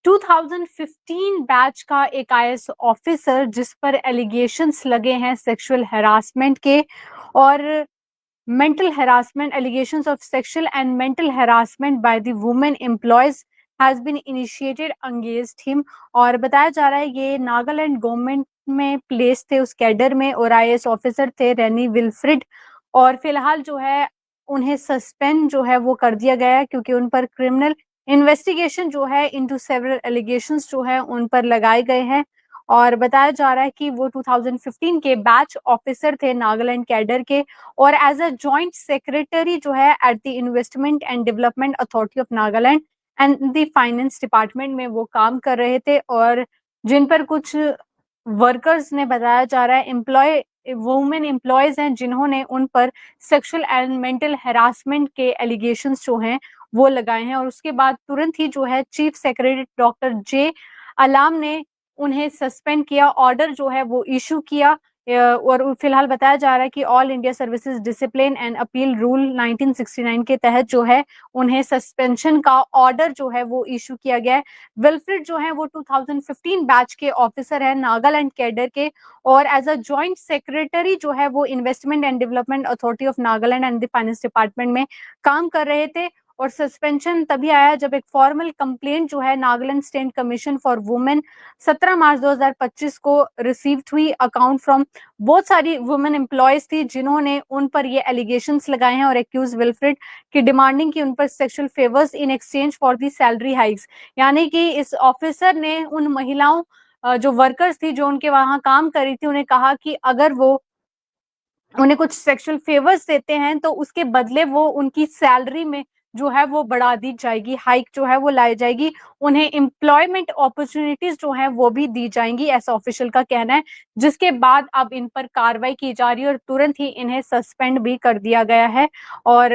2015 batch का एक IAS officer जिस पर एलिगेशंस लगे हैं सेक्सुअल हैरासमेंट के और mental harassment, allegations of sexual and mental harassment by the women employees has been initiated against him। और बताया जा रहा है ये नागालैंड गवर्नमेंट में प्लेस थे उस कैडर में और आईएएस ऑफिसर थे रेनी विल्फ्रिड। और फिलहाल जो है उन्हें सस्पेंड जो है वो कर दिया गया है क्योंकि उन पर क्रिमिनल इन्वेस्टिगेशन जो है इनटू सेवरल एलिगेशंस जो है उन पर लगाए गए हैं। और बताया जा रहा है कि वो 2015 के बैच ऑफिसर थे नागालैंड कैडर के और एज अ जॉइंट सेक्रेटरी जो है at the investment and development authority of Nagaland and the finance department में वो काम कर रहे थे। और जिन पर कुछ वर्कर्स ने बताया जा रहा है वुमेन एम्प्लॉयज हैं जिन्होंने उन पर सेक्सुअल एंड मेंटल हैरासमेंट के एलिगेशंस जो हैं वो लगाए हैं। और उसके बाद तुरंत ही जो है चीफ सेक्रेटरी डॉक्टर जे अलाम ने उन्हें सस्पेंड किया, ऑर्डर जो है वो इशू किया। और फिलहाल बताया जा रहा है कि all India services discipline and appeal rule 1969 के तहत जो है उन्हें सस्पेंशन का ऑर्डर जो है वो इशू किया गया है। विल्फ्रिड जो है वो 2015 बैच के ऑफिसर है नागालैंड कैडर के और एज अ जॉइंट सेक्रेटरी जो है वो investment and development authority of Nagaland and the finance department में काम कर रहे थे। और सस्पेंशन तभी आया जब एक फॉर्मल कंप्लेंट जो है Nagaland state commission for women 17 मार्च 2025 को रिसीव हुई अकाउंट फ्रॉम बहुत सारी वुमेन एम्प्लॉयज थी जिन्होंने उन पर ये एलिगेशंस लगाए हैं और एक्यूज विल्फ्रिड की डिमांडिंग की उन पर sexual favours in exchange for the salary hikes. यानी कि इस ऑफिसर ने उन महिलाओं जो वर्कर्स थी जो उनके वहां काम कर रही थी उन्हें कहा कि अगर वो उन्हें कुछ सेक्सुअल फेवर्स देते हैं तो उसके बदले वो उनकी सैलरी में जो है वो बढ़ा दी जाएगी, हाइक जो है वो लाई जाएगी, उन्हें एम्प्लॉयमेंट अपॉर्चुनिटीज जो है वो भी दी जाएंगी, ऐसा ऑफिशियल का कहना है। जिसके बाद अब इन पर कार्रवाई की जा रही है और तुरंत ही इन्हें सस्पेंड भी कर दिया गया है। और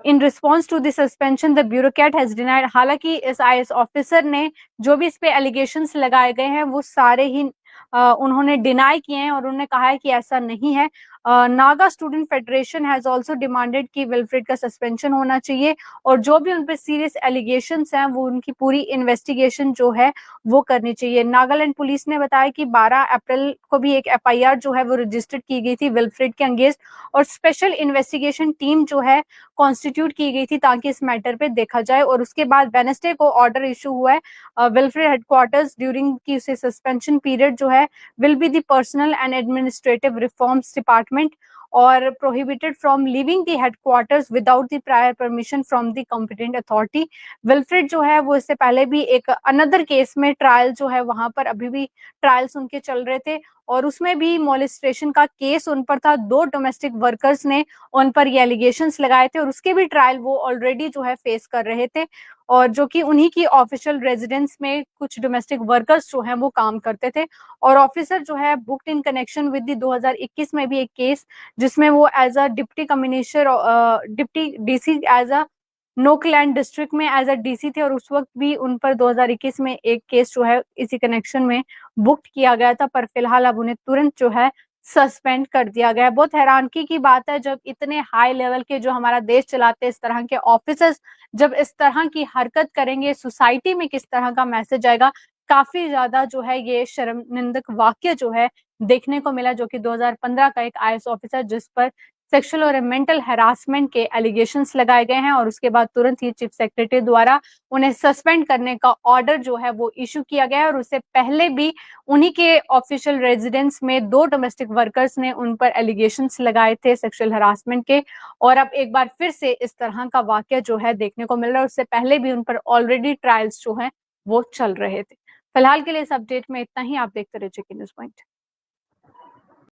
in response to the suspension the bureaucrat has denied. हालांकि इस आईएएस ऑफिसर ने जो भी इस पे एलिगेशंस लगाए गए हैं वो सारे ही उन्होंने डिनाई किए हैं और उन्होंने कहा है कि ऐसा नहीं है। Naga student federation has also demanded कि विल्फ्रिड का सस्पेंशन होना चाहिए और जो भी उन पे सीरियस एलिगेशंस हैं वो उनकी पूरी इन्वेस्टिगेशन जो है वो करनी चाहिए। नागालैंड पुलिस ने बताया कि 12 अप्रैल को भी एक एफआईआर जो है वो रजिस्टर्ड की गई थी विल्फ्रिड के अगेंस्ट और स्पेशल इन्वेस्टिगेशन टीम जो है कॉन्स्टिट्यूट की गई थी ताकि इस मैटर पे देखा जाए। और उसके बाद वेडनेसडे को ऑर्डर इशू हुआ है विल्फ्रिड हेडक्वार्टर्स ड्यूरिंग की उसे सस्पेंशन पीरियड जो है will be the personal and administrative reforms department और prohibited from leaving the headquarters without the prior permission from the competent authority। Wilfrid जो है वो इससे पहले भी एक अनदर केस में ट्रायल जो है वहां पर अभी भी ट्रायल्स उनके चल रहे थे और उसमें भी मोलिस्ट्रेशन का केस उन पर था। 2 डोमेस्टिक वर्कर्स ने उन पर ये एलिगेशंस लगाए थे और उसके भी ट्रायल वो ऑलरेडी जो है फेस कर रहे थे और जो कि उन्हीं की ऑफिशियल रेजिडेंस में कुछ डोमेस्टिक वर्कर्स जो हैं वो काम करते थे। और ऑफिसर जो है बुक्ड इन कनेक्शन विद 2021 में भी एक केस जिसमें वो as a deputy commissioner deputy DC as a Nagaland district में एज अ डीसी थे और उस वक्त भी उन पर 2021 में एक केस जो है इसी कनेक्शन में बुक किया गया था। पर फिलहाल अब उन्हें तुरंत जो है सस्पेंड कर दिया गया है। बहुत हैरानगी की बात है जब इतने हाई लेवल के जो हमारा देश चलाते इस तरह के ऑफिसर्स जब इस तरह की हरकत करेंगे सोसाइटी में किस तरह का मैसेज आएगा। काफी ज्यादा जो है ये शर्मनाक वाक्य जो है देखने को मिला जो कि 2015 का एक आईएएस ऑफिसर जिस पर सेक्सुअल और मेंटल हैरासमेंट के एलिगेशंस लगाए गए हैं और उसके बाद तुरंत ही चीफ सेक्रेटरी द्वारा उन्हें सस्पेंड करने का ऑर्डर जो है वो इशू किया गया है। और उससे पहले भी उन्हीं के ऑफिशियल रेजिडेंस में 2 डोमेस्टिक वर्कर्स ने उन पर एलिगेशंस लगाए थे सेक्सुअल हैरासमेंट के और अब एक बार फिर से इस तरह का वाक्य जो है देखने को मिल रहा है। उससे पहले भी उन पर ऑलरेडी ट्रायल्स जो है वो चल रहे थे। फिलहाल के लिए इस अपडेट में इतना ही। आप देखते रहिए जेके न्यूज़ पॉइंट।